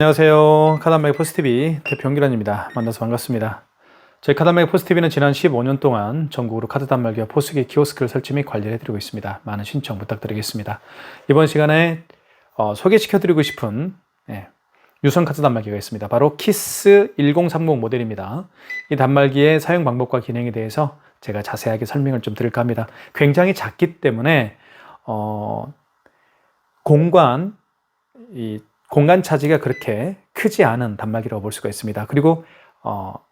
안녕하세요. 카단말기 포스TV 대표 홍기란입니다. 만나서 반갑습니다. 저희 카단말기 포스TV는 지난 15년 동안 전국으로 카드 단말기와 포스기 키오스크를 설치 및 관리를 해드리고 있습니다. 많은 신청 부탁드리겠습니다. 이번 시간에 소개시켜드리고 싶은 유선 카드 단말기가 있습니다. 바로 키스 1030 모델입니다. 이 단말기의 사용 방법과 기능에 대해서 제가 자세하게 설명을 좀 드릴까 합니다. 굉장히 작기 때문에 공간 차지가 그렇게 크지 않은 단말기라고 볼 수가 있습니다. 그리고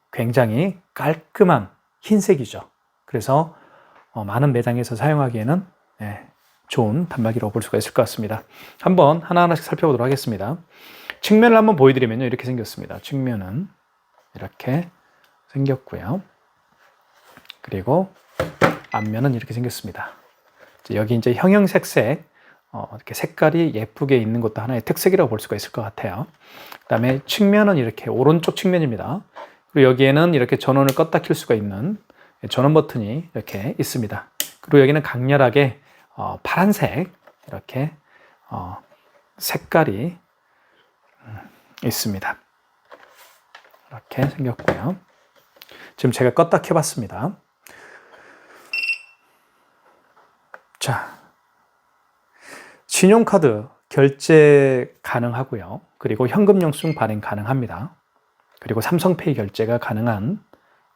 굉장히 깔끔한 흰색이죠. 그래서 많은 매장에서 사용하기에는 좋은 단말기라고 볼 수가 있을 것 같습니다. 한번 하나하나씩 살펴보도록 하겠습니다. 측면을 한번 보여드리면요, 이렇게 생겼습니다. 측면은 이렇게 생겼고요. 그리고 앞면은 이렇게 생겼습니다. 여기 이제 형형색색 이렇게 색깔이 예쁘게 있는 것도 하나의 특색이라고 볼 수가 있을 것 같아요. 그 다음에 측면은 이렇게 오른쪽 측면입니다. 그리고 여기에는 이렇게 전원을 껐다 켤 수가 있는 전원 버튼이 이렇게 있습니다. 그리고 여기는 강렬하게 파란색 이렇게 색깔이 있습니다. 이렇게 생겼고요. 지금 제가 껐다 켜봤습니다. 자, 신용카드 결제 가능하고요. 그리고 현금 영수증 발행 가능합니다. 그리고 삼성페이 결제가 가능한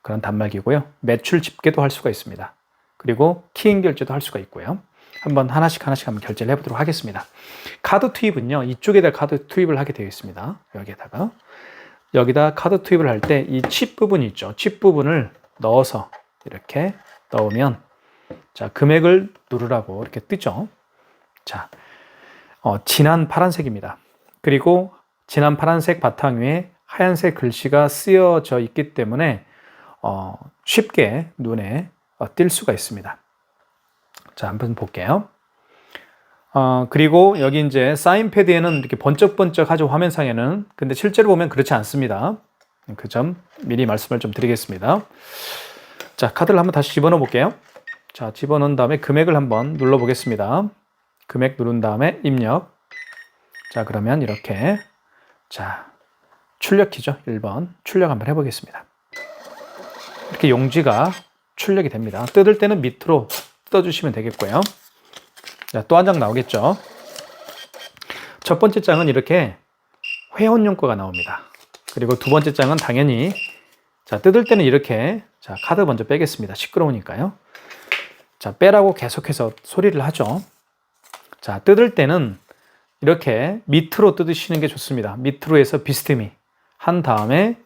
그런 단말기고요. 매출 집계도 할 수가 있습니다. 그리고 키인 결제도 할 수가 있고요. 한번 하나씩 한번 결제를 해보도록 하겠습니다. 카드 투입은요, 이쪽에다 카드 투입을 하게 되어 있습니다. 여기다 카드 투입을 할 때 이 칩 부분이 있죠. 칩 부분을 넣어서 이렇게 넣으면, 자, 금액을 누르라고 이렇게 뜨죠. 자, 진한 파란색입니다. 그리고 진한 파란색 바탕 위에 하얀색 글씨가 쓰여져 있기 때문에 쉽게 눈에 띌 수가 있습니다. 자, 한번 볼게요. 그리고 여기 이제 사인 패드에는 이렇게 번쩍번쩍하죠, 화면상에는. 근데 실제로 보면 그렇지 않습니다. 그 점 미리 말씀을 좀 드리겠습니다. 자, 카드를 한번 다시 집어넣어 볼게요. 자, 집어넣은 다음에 금액을 한번 눌러 보겠습니다. 금액 누른 다음에 입력. 자, 그러면 이렇게, 자, 출력 키죠. 1번 출력 한번 해보겠습니다. 이렇게 용지가 출력이 됩니다. 뜯을 때는 밑으로 뜯어주시면 되겠고요. 자, 또 한 장 나오겠죠. 첫 번째 장은 이렇게 회원용 거가 나옵니다. 그리고 두 번째 장은 당연히, 자, 뜯을 때는 이렇게, 자, 카드 먼저 빼겠습니다. 시끄러우니까요. 자, 빼라고 계속해서 소리를 하죠. 자, 뜯을 때는 이렇게 밑으로 뜯으시는 게 좋습니다. 밑으로 해서 비스듬히 한 다음에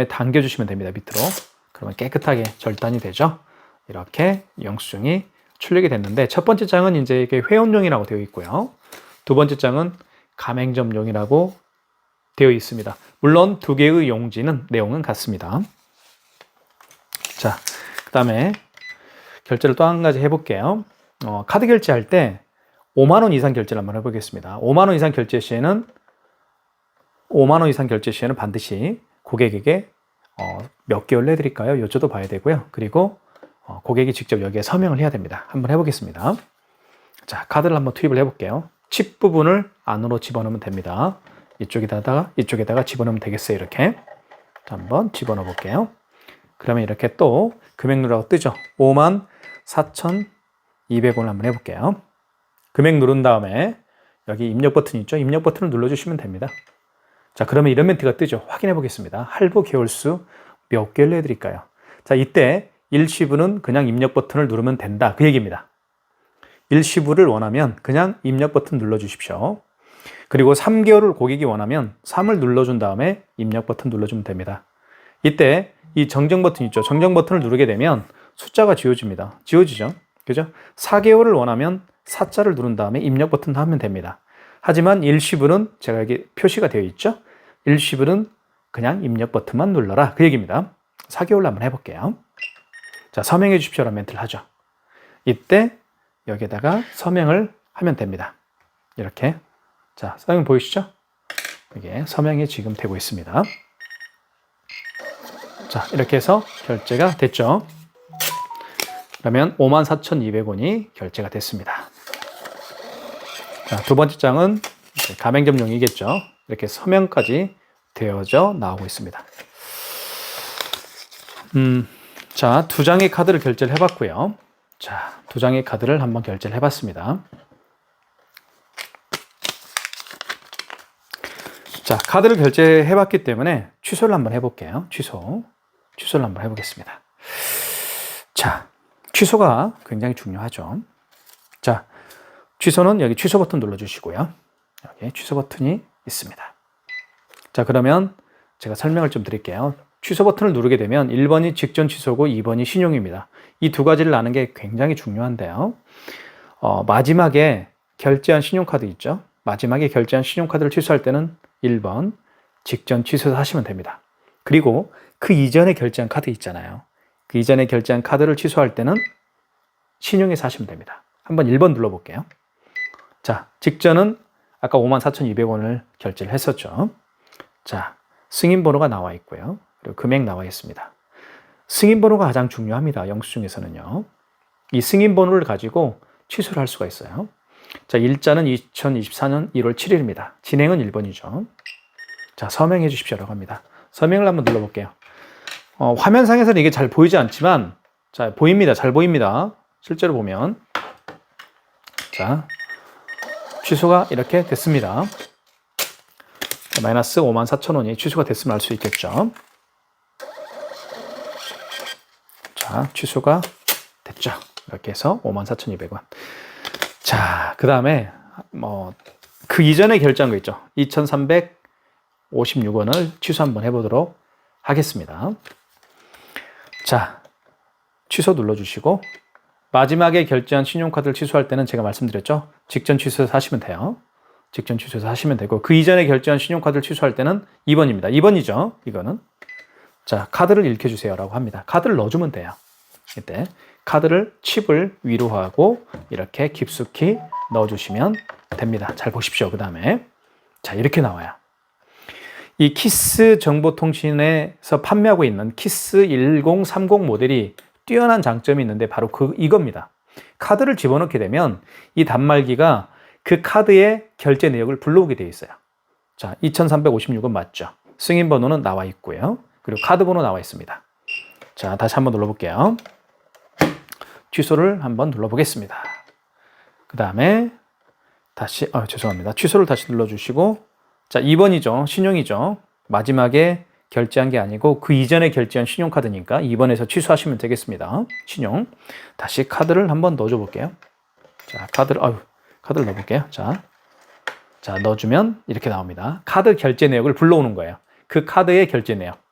당겨주시면 됩니다. 밑으로. 그러면 깨끗하게 절단이 되죠. 이렇게 영수증이 출력이 됐는데, 첫 번째 장은 이제 이게 회원용이라고 되어 있고요. 두 번째 장은 가맹점용이라고 되어 있습니다. 물론 두 개의 용지는 내용은 같습니다. 자, 그 다음에 결제를 또 한 가지 해볼게요. 카드 결제할 때 5만 원 이상 결제를 한번 해보겠습니다. 5만 원 이상 결제 시에는 반드시 고객에게 몇 개월 내드릴까요? 여쭤도 봐야 되고요. 그리고 고객이 직접 여기에 서명을 해야 됩니다. 한번 해보겠습니다. 자, 카드를 한번 투입을 해볼게요. 칩 부분을 안으로 집어넣으면 됩니다. 이쪽에다가 집어넣으면 되겠어요. 이렇게. 자, 한번 집어넣어 볼게요. 그러면 이렇게 또 금액 누르라고 뜨죠. 54,200원을 한번 해볼게요. 금액 누른 다음에 여기 입력 버튼이 있죠. 입력 버튼을 눌러주시면 됩니다. 자, 그러면 이런 멘트가 뜨죠. 확인해 보겠습니다. 할부 개월수 몇 개월 내드릴까요? 자, 이때 일시불은 그냥 입력 버튼을 누르면 된다, 그 얘기입니다. 일시불을 원하면 그냥 입력 버튼 눌러주십시오. 그리고 3개월을 고객이 원하면 3을 눌러준 다음에 입력 버튼 눌러주면 됩니다. 이때 이 정정 버튼 있죠. 정정 버튼을 누르게 되면 숫자가 지워지죠. 그죠? 4개월을 원하면 4자를 누른 다음에 입력 버튼 하면 됩니다. 하지만 일시불은 제가 여기 표시가 되어 있죠. 일시불은 그냥 입력 버튼만 눌러라, 그 얘기입니다. 4개월로 한번 해볼게요. 자, 서명해 주십시오라는 멘트를 하죠. 이때 여기에다가 서명을 하면 됩니다. 이렇게. 자, 서명 보이시죠? 이게 서명이 지금 되고 있습니다. 자, 이렇게 해서 결제가 됐죠. 그러면 54,200원이 결제가 됐습니다. 자, 두 번째 장은 가맹점용이겠죠. 이렇게 서명까지 되어져 나오고 있습니다. 자, 두 장의 카드를 결제를 해봤고요. 자, 두 장의 카드를 한번 결제를 해봤습니다. 자, 카드를 결제해봤기 때문에 취소를 한번 해볼게요. 취소를 한번 해보겠습니다. 자, 취소가 굉장히 중요하죠. 자, 취소는 여기 취소 버튼 눌러주시고요. 여기 취소 버튼이 있습니다. 자, 그러면 제가 설명을 좀 드릴게요. 취소 버튼을 누르게 되면 1번이 직전 취소고 2번이 신용입니다. 이 두 가지를 아는 게 굉장히 중요한데요. 마지막에 결제한 신용카드 있죠? 마지막에 결제한 신용카드를 취소할 때는 1번 직전 취소해서 하시면 됩니다. 그리고 그 이전에 결제한 카드 있잖아요. 그 이전에 결제한 카드를 취소할 때는 신용해서 하시면 됩니다. 한번 1번 눌러볼게요. 자, 직전은 아까 54,200원을 결제를 했었죠. 자, 승인번호가 나와 있고요. 그리고 금액 나와 있습니다. 승인번호가 가장 중요합니다. 영수증에서는요. 이 승인번호를 가지고 취소를 할 수가 있어요. 자, 일자는 2024년 1월 7일입니다. 진행은 1번이죠. 자, 서명해 주십시오라고 합니다. 서명을 한번 눌러볼게요. 화면상에서는 이게 잘 보이지 않지만, 자, 보입니다. 잘 보입니다. 실제로 보면. 자, 취소가 이렇게 됐습니다. 마이너스 54,000원이 취소가 됐으면 알 수 있겠죠. 자, 취소가 됐죠. 이렇게 해서 54,200원. 자, 그 다음에 그 이전에 결제한 거 있죠. 2,356원을 취소 한번 해보도록 하겠습니다. 자, 취소 눌러주시고 마지막에 결제한 신용카드를 취소할 때는 제가 말씀드렸죠. 직전 취소해서 하시면 돼요. 직전 취소해서 하시면 되고 그 이전에 결제한 신용카드를 취소할 때는 2번입니다. 2번이죠. 이거는. 자, 카드를 읽혀주세요 라고 합니다. 카드를 넣어주면 돼요. 이때 카드를 칩을 위로 하고 이렇게 깊숙이 넣어주시면 됩니다. 잘 보십시오. 그 다음에 자, 이렇게 나와요. 이 키스 정보통신에서 판매하고 있는 키스 1030 모델이 뛰어난 장점이 있는데 바로 이겁니다. 카드를 집어넣게 되면 이 단말기가 그 카드의 결제 내역을 불러오게 되어 있어요. 자, 2356원 맞죠? 승인 번호는 나와 있고요. 그리고 카드 번호 나와 있습니다. 자, 다시 한번 눌러볼게요. 취소를 한번 눌러보겠습니다. 그 다음에 다시, 죄송합니다. 취소를 다시 눌러주시고, 자, 2번이죠. 신용이죠. 마지막에 결제한 게 아니고 그 이전에 결제한 신용카드니까 2번에서 취소하시면 되겠습니다. 신용. 다시 카드를 한번 넣어줘 볼게요. 자, 카드를 넣어볼게요. 자, 넣어주면 이렇게 나옵니다. 카드 결제 내역을 불러오는 거예요. 그 카드의 결제 내역.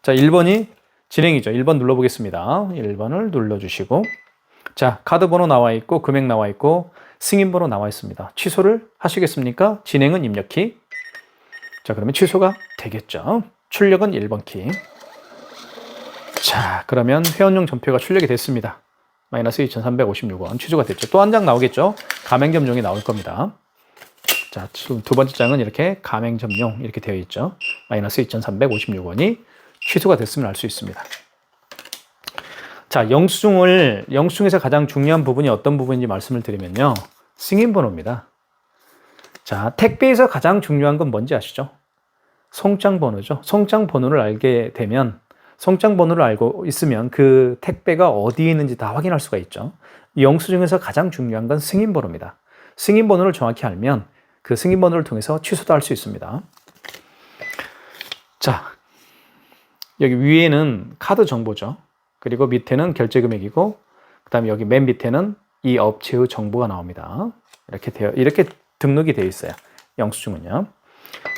자, 1번이 진행이죠. 1번 눌러보겠습니다. 1번을 눌러주시고, 자, 카드 번호 나와 있고, 금액 나와 있고, 승인 번호 나와 있습니다. 취소를 하시겠습니까? 진행은 입력키. 자, 그러면 취소가 되겠죠. 출력은 1번 키. 자, 그러면 회원용 전표가 출력이 됐습니다. 마이너스 2,356원 취소가 됐죠. 또 한 장 나오겠죠. 가맹점용이 나올 겁니다. 자, 두 번째 장은 이렇게 가맹점용 이렇게 되어 있죠. 마이너스 2,356원이 취소가 됐으면 알 수 있습니다. 자, 영수증에서 가장 중요한 부분이 어떤 부분인지 말씀을 드리면요. 승인번호입니다. 자, 택배에서 가장 중요한 건 뭔지 아시죠? 송장번호죠. 송장번호를 알게 되면, 송장번호를 알고 있으면 그 택배가 어디에 있는지 다 확인할 수가 있죠. 영수증에서 가장 중요한 건 승인번호입니다. 승인번호를 정확히 알면 그 승인번호를 통해서 취소도 할 수 있습니다. 자, 여기 위에는 카드 정보죠. 그리고 밑에는 결제 금액이고, 그 다음에 여기 맨 밑에는 이 업체의 정보가 나옵니다. 이렇게 등록이 되어 있어요. 영수증은요.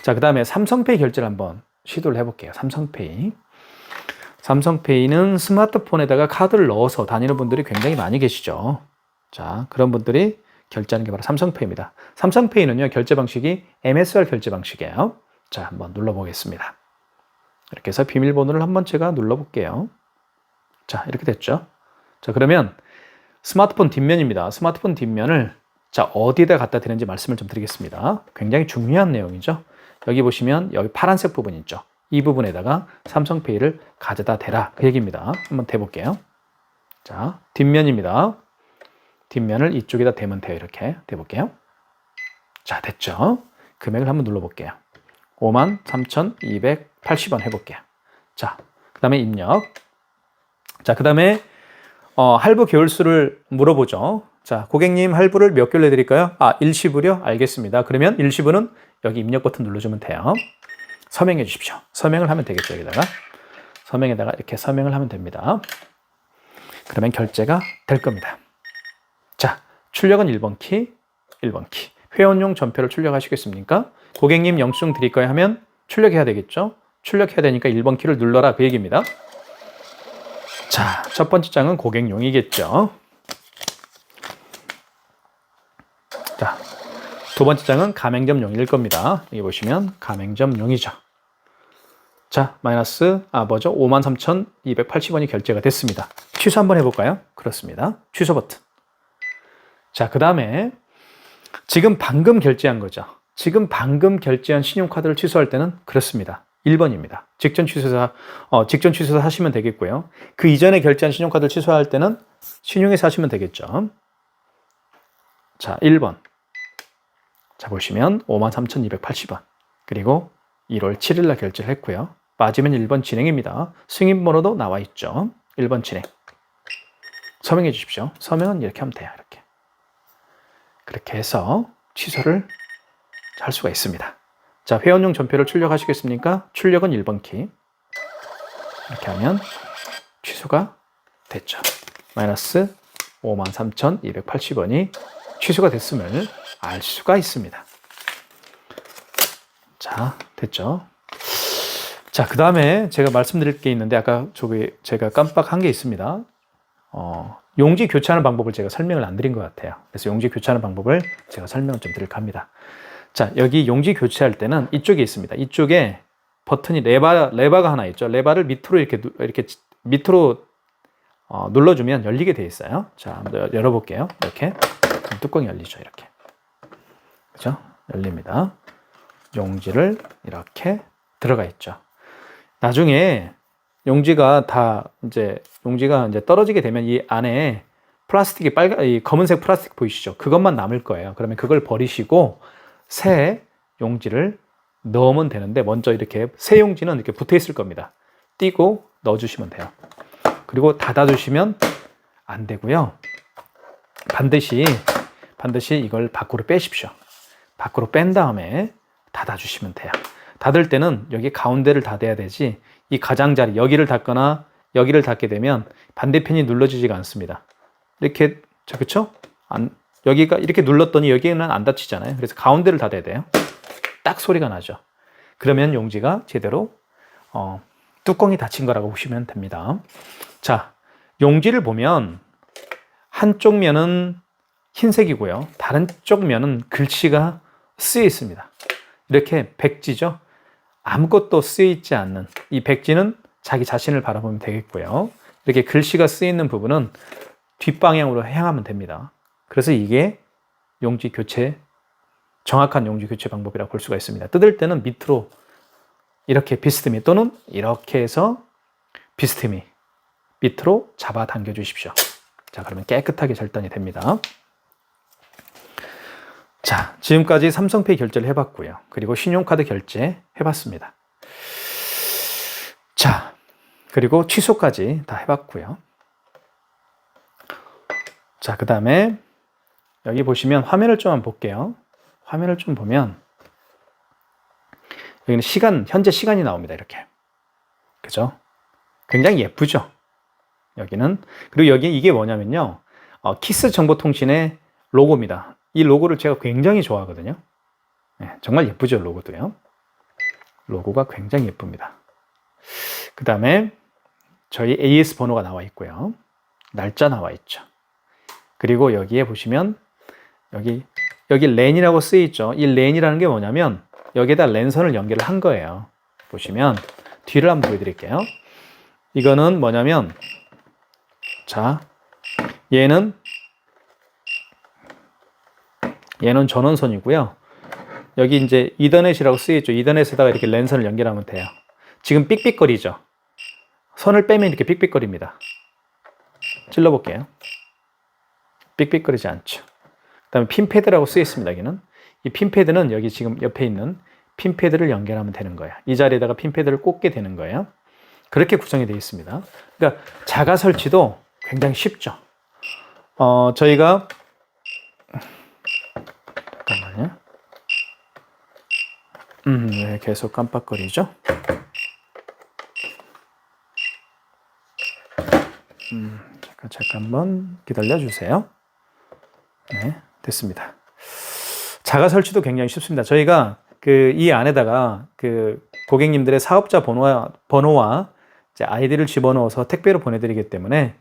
자, 그 다음에 삼성페이 결제를 한번 시도를 해볼게요. 삼성페이. 삼성페이는 스마트폰에다가 카드를 넣어서 다니는 분들이 굉장히 많이 계시죠. 자, 그런 분들이 결제하는 게 바로 삼성페이입니다. 삼성페이는요, 결제 방식이 MSR 결제 방식이에요. 자, 한번 눌러보겠습니다. 이렇게 해서 비밀번호를 한번 제가 눌러볼게요. 자, 이렇게 됐죠. 자, 그러면 스마트폰 뒷면입니다. 스마트폰 뒷면을 자, 어디에다 갖다 대는지 말씀을 좀 드리겠습니다. 굉장히 중요한 내용이죠. 여기 보시면 여기 파란색 부분 있죠. 이 부분에다가 삼성페이를 가져다 대라. 그 얘기입니다. 한번 대볼게요. 자, 뒷면입니다. 뒷면을 이쪽에다 대면 돼요. 이렇게 대볼게요. 자, 됐죠. 금액을 한번 눌러볼게요. 53,280원 해볼게요. 자, 그 다음에 입력. 자, 그 다음에 할부 개월수를 물어보죠. 자, 고객님 할부를 몇 개월 내드릴까요? 일시불이요? 알겠습니다. 그러면 일시불은 여기 입력 버튼 눌러주면 돼요. 서명해 주십시오. 서명을 하면 되겠죠. 여기다가 서명에다가 이렇게 서명을 하면 됩니다. 그러면 결제가 될 겁니다. 자, 출력은 1번 키, 1번 키. 회원용 전표를 출력하시겠습니까? 고객님 영수증 드릴까요? 하면 출력해야 되겠죠? 출력해야 되니까 1번 키를 눌러라 그 얘기입니다. 자, 첫 번째 장은 고객용이겠죠. 자, 두 번째 장은 가맹점용일 겁니다. 여기 보시면 가맹점용이죠. 자, 마이너스, 53,280원이 결제가 됐습니다. 취소 한번 해볼까요? 그렇습니다. 취소 버튼. 자, 그 다음에 지금 방금 결제한 거죠. 지금 방금 결제한 신용카드를 취소할 때는 그렇습니다. 1번입니다. 직전 취소사 하시면 되겠고요. 그 이전에 결제한 신용카드를 취소할 때는 신용에서 하시면 되겠죠. 자, 1번. 자, 보시면 53,280원. 그리고 1월 7일 날 결제를 했고요. 맞으면 1번 진행입니다. 승인번호도 나와 있죠. 1번 진행. 서명해 주십시오. 서명은 이렇게 하면 돼요. 이렇게. 그렇게 해서 취소를 할 수가 있습니다. 자, 회원용 전표를 출력하시겠습니까? 출력은 1번 키. 이렇게 하면 취소가 됐죠. 마이너스 53,280원이 취소가 됐음을 알 수가 있습니다. 자, 됐죠. 자, 그 다음에 제가 말씀드릴 게 있는데 아까 제가 깜빡한 게 있습니다. 용지 교체하는 방법을 제가 설명을 안 드린 것 같아요. 그래서 용지 교체하는 방법을 제가 설명을 좀 드릴까 합니다. 자, 여기 용지 교체할 때는 이쪽에 있습니다. 이쪽에 버튼이 레바가 하나 있죠. 레바를 밑으로 이렇게 밑으로 눌러주면 열리게 되어 있어요. 자, 한번 열어볼게요. 이렇게 뚜껑이 열리죠. 이렇게. 그죠? 열립니다. 용지를 이렇게 들어가 있죠. 나중에 용지가 이제 떨어지게 되면 이 안에 플라스틱이 이 검은색 플라스틱 보이시죠? 그것만 남을 거예요. 그러면 그걸 버리시고 새 용지를 넣으면 되는데 먼저 이렇게 새 용지는 이렇게 붙어 있을 겁니다. 띄고 넣어주시면 돼요. 그리고 닫아주시면 안 되고요. 반드시 이걸 밖으로 빼십시오. 밖으로 뺀 다음에 닫아주시면 돼요. 닫을 때는 여기 가운데를 닫아야 되지 이 가장자리 여기를 닫거나 여기를 닫게 되면 반대편이 눌러지지가 않습니다. 이렇게 그렇죠? 여기가 이렇게 눌렀더니 여기는 안 닫히잖아요. 그래서 가운데를 닫아야 돼요. 딱 소리가 나죠. 그러면 용지가 제대로 뚜껑이 닫힌 거라고 보시면 됩니다. 자, 용지를 보면 한쪽 면은 흰색이고요. 다른 쪽 면은 글씨가 쓰여 있습니다. 이렇게 백지죠. 아무것도 쓰여 있지 않는 이 백지는 자기 자신을 바라보면 되겠고요. 이렇게 글씨가 쓰여 있는 부분은 뒷방향으로 향하면 됩니다. 그래서 이게 정확한 용지 교체 방법이라고 볼 수가 있습니다. 뜯을 때는 밑으로 이렇게 비스듬히 또는 이렇게 해서 비스듬히 밑으로 잡아 당겨 주십시오. 자, 그러면 깨끗하게 절단이 됩니다. 자, 지금까지 삼성페이 결제를 해봤고요. 그리고 신용카드 결제 해봤습니다. 자, 그리고 취소까지 다 해봤고요. 자, 그 다음에 여기 보시면 화면을 좀 한번 볼게요. 화면을 좀 보면 여기는 현재 시간이 나옵니다. 이렇게. 그죠? 굉장히 예쁘죠? 여기는. 그리고 이게 뭐냐면요. 키스 정보통신의 로고입니다. 이 로고를 제가 굉장히 좋아하거든요. 네, 정말 예쁘죠, 로고도요. 로고가 굉장히 예쁩니다. 그 다음에 저희 AS 번호가 나와 있고요. 날짜 나와 있죠. 그리고 여기에 보시면 여기 랜이라고 쓰여 있죠. 이 랜이라는 게 뭐냐면 여기에다 랜선을 연결을 한 거예요. 보시면 뒤를 한번 보여드릴게요. 이거는 뭐냐면 자, 얘는 전원선이고요. 여기 이제 이더넷이라고 쓰여있죠. 이더넷에다가 이렇게 랜선을 연결하면 돼요. 지금 삑삑거리죠. 선을 빼면 이렇게 삑삑거립니다. 찔러볼게요. 삑삑거리지 않죠. 그 다음에 핀패드라고 쓰여있습니다. 여기는 이 핀패드는 여기 지금 옆에 있는 핀패드를 연결하면 되는 거예요. 이 자리에다가 핀패드를 꽂게 되는 거예요. 그렇게 구성이 되어 있습니다. 그러니까 자가 설치도 굉장히 쉽죠. 저희가 잠깐만요. 왜 계속 깜빡거리죠? 잠깐만 기다려 주세요. 네, 됐습니다. 자가 설치도 굉장히 쉽습니다. 저희가 이 안에다가 고객님들의 사업자 번호와 이제 아이디를 집어넣어서 택배로 보내드리기 때문에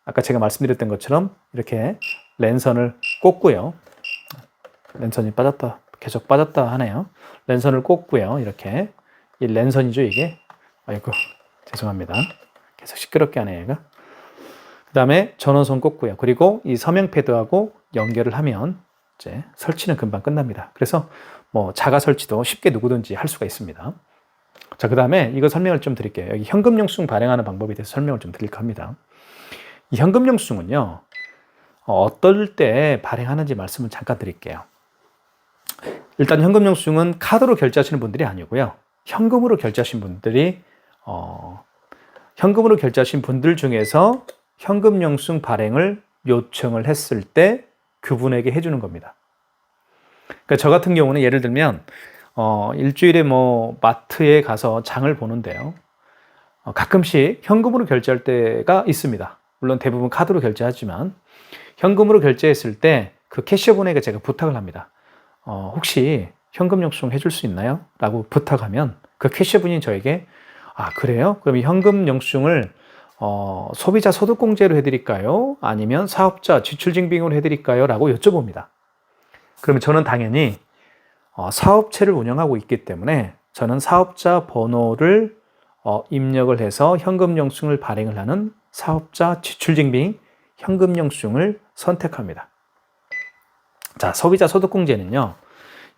아까 제가 말씀드렸던 것처럼 이렇게 랜선을 꽂고요. 랜선이 계속 빠졌다 하네요. 랜선을 꽂고요. 이렇게 이 랜선이죠, 이게. 아이고, 죄송합니다. 계속 시끄럽게 하네요, 얘가. 그 다음에 전원선 꽂고요. 그리고 이 서명 패드하고 연결을 하면 이제 설치는 금방 끝납니다. 그래서 뭐 자가 설치도 쉽게 누구든지 할 수가 있습니다. 자, 그 다음에 이거 설명을 좀 드릴게요. 여기 현금 영수증 발행하는 방법에 대해서 설명을 좀 드릴까 합니다. 이 현금 영수증은요, 어떨 때 발행하는지 말씀을 잠깐 드릴게요. 일단 현금 영수증은 카드로 결제하시는 분들이 아니고요. 현금으로 결제하신 분들이 현금으로 결제하신 분들 중에서 현금 영수증 발행을 요청을 했을 때 그분에게 해주는 겁니다. 그러니까 저 같은 경우는 예를 들면 일주일에 뭐 마트에 가서 장을 보는데요. 가끔씩 현금으로 결제할 때가 있습니다. 물론 대부분 카드로 결제하지만 현금으로 결제했을 때 그 캐셔분에게 제가 부탁을 합니다. 혹시 현금 영수증 해줄 수 있나요? 라고 부탁하면 그 캐셔분이 저에게 그래요? 그럼 이 현금 영수증을 소비자 소득공제로 해드릴까요? 아니면 사업자 지출증빙으로 해드릴까요? 라고 여쭤봅니다. 그러면 저는 당연히 사업체를 운영하고 있기 때문에 저는 사업자 번호를 입력을 해서 현금 영수증을 발행을 하는 사업자 지출증빙 현금 영수증을 선택합니다. 자, 소비자 소득공제는요.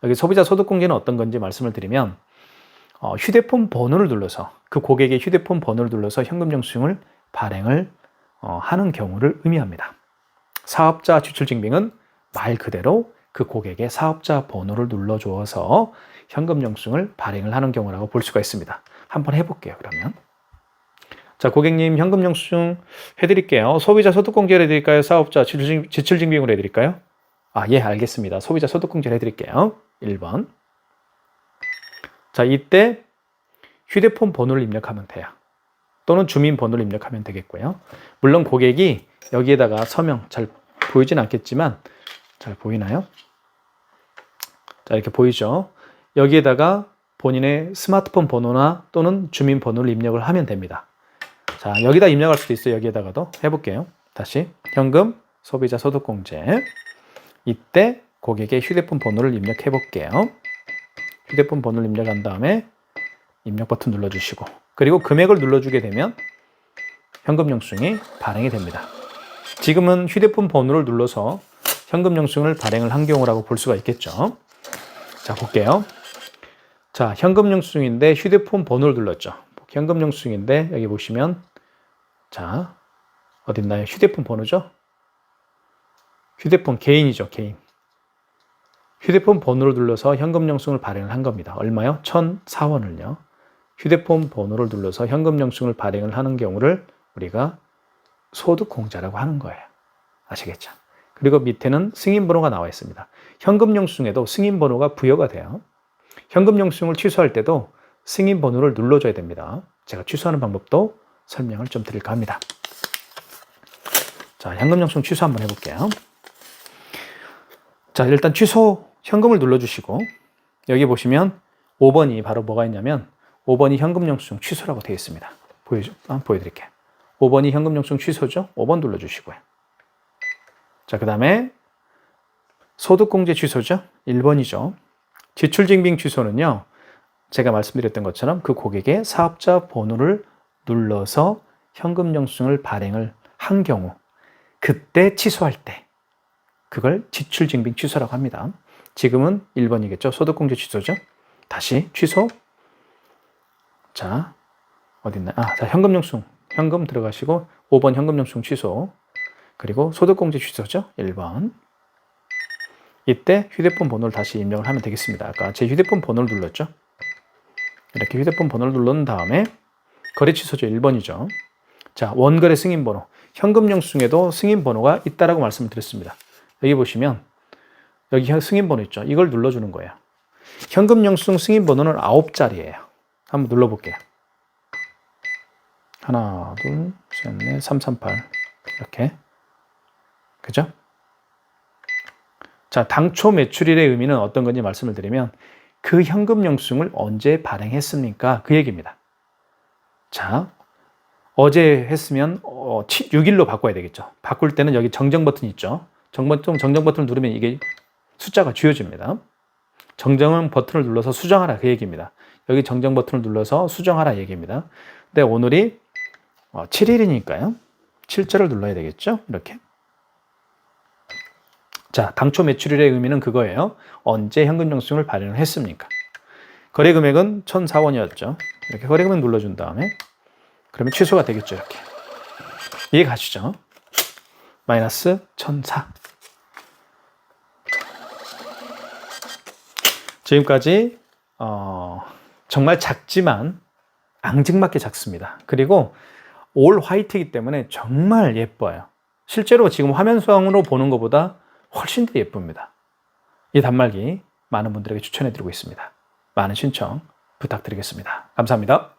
여기 소비자 소득공제는 어떤 건지 말씀을 드리면 휴대폰 번호를 눌러서 그 고객의 휴대폰 번호를 눌러서 현금 영수증을 발행을 하는 경우를 의미합니다. 사업자 지출증빙은 말 그대로 그 고객의 사업자 번호를 눌러주어서 현금 영수증을 발행을 하는 경우라고 볼 수가 있습니다. 한번 해볼게요, 그러면. 자, 고객님 현금 영수증 해드릴게요. 소비자 소득공제를 해드릴까요? 사업자 지출증빙으로 해드릴까요? 예, 알겠습니다. 소비자 소득공제를 해드릴게요. 1번. 자, 이때 휴대폰 번호를 입력하면 돼요. 또는 주민번호를 입력하면 되겠고요. 물론 고객이 여기에다가 서명, 잘 보이진 않겠지만 잘 보이나요? 자, 이렇게 보이죠? 여기에다가 본인의 스마트폰 번호나 또는 주민번호를 입력을 하면 됩니다. 자, 여기다 입력할 수도 있어요. 여기에다가도 해볼게요. 다시 현금 소비자 소득공제. 이때 고객의 휴대폰 번호를 입력해 볼게요. 휴대폰 번호를 입력한 다음에 입력 버튼 눌러주시고 그리고 금액을 눌러주게 되면 현금 영수증이 발행이 됩니다. 지금은 휴대폰 번호를 눌러서 현금 영수증을 발행을 한 경우라고 볼 수가 있겠죠. 자, 볼게요. 자, 현금 영수증인데 휴대폰 번호를 눌렀죠. 현금 영수증인데 여기 보시면 자, 어딨나요? 휴대폰 번호죠? 휴대폰 개인이죠, 개인. 휴대폰 번호를 눌러서 현금 영수증을 발행을 한 겁니다. 얼마요? 1,004원을요. 휴대폰 번호를 눌러서 현금 영수증을 발행을 하는 경우를 우리가 소득공제라고 하는 거예요. 아시겠죠? 그리고 밑에는 승인번호가 나와 있습니다. 현금 영수증에도 승인번호가 부여가 돼요. 현금 영수증을 취소할 때도 승인번호를 눌러줘야 됩니다. 제가 취소하는 방법도 설명을 좀 드릴까 합니다. 자, 현금 영수증 취소 한번 해볼게요. 자, 일단 취소 현금을 눌러주시고 여기 보시면 5번이 바로 뭐가 있냐면 5번이 현금 영수증 취소라고 되어 있습니다. 보여드릴게요. 5번이 현금 영수증 취소죠? 5번 눌러주시고요. 자, 그 다음에 소득공제 취소죠? 1번이죠. 지출증빙 취소는요. 제가 말씀드렸던 것처럼 그 고객의 사업자 번호를 눌러서 현금 영수증을 발행을 한 경우 그때 취소할 때 그걸 지출증빙 취소라고 합니다. 지금은 1번이겠죠. 소득공제 취소죠. 다시 취소. 자, 어딨나? 자, 현금 영수증. 현금 들어가시고 5번 현금 영수증 취소. 그리고 소득공제 취소죠. 1번. 이때 휴대폰 번호를 다시 입력을 하면 되겠습니다. 아까 제 휴대폰 번호를 눌렀죠. 이렇게 휴대폰 번호를 누른 다음에 거래 취소죠. 1번이죠. 자, 원거래 승인 번호. 현금 영수증에도 승인 번호가 있다라고 말씀을 드렸습니다. 여기 보시면 여기 승인 번호 있죠. 이걸 눌러주는 거예요. 현금 영수증 승인 번호는 9자리예요. 한번 눌러볼게요. 하나, 둘, 셋, 넷, 338 이렇게. 그죠? 자, 당초 매출일의 의미는 어떤 건지 말씀을 드리면 그 현금 영수증을 언제 발행했습니까? 그 얘기입니다. 자, 어제 했으면 6일로 바꿔야 되겠죠. 바꿀 때는 여기 정정 버튼 있죠. 정정 버튼을 누르면 이게 숫자가 지워집니다. 정정 버튼을 눌러서 수정하라 그 얘기입니다. 여기 정정 버튼을 눌러서 수정하라 얘기입니다. 근데 오늘이 7일이니까요. 7자를 눌러야 되겠죠. 이렇게. 자, 당초 매출일의 의미는 그거예요. 언제 현금 영수증을 발행을 했습니까? 거래 금액은 1,004원이었죠. 이렇게 거래 금액 눌러준 다음에 그러면 취소가 되겠죠. 이렇게. 이해 가시죠? 마이너스 1,004. 지금까지 정말 작지만 앙증맞게 작습니다. 그리고 올 화이트이기 때문에 정말 예뻐요. 실제로 지금 화면상으로 보는 것보다 훨씬 더 예쁩니다. 이 단말기 많은 분들에게 추천해드리고 있습니다. 많은 신청 부탁드리겠습니다. 감사합니다.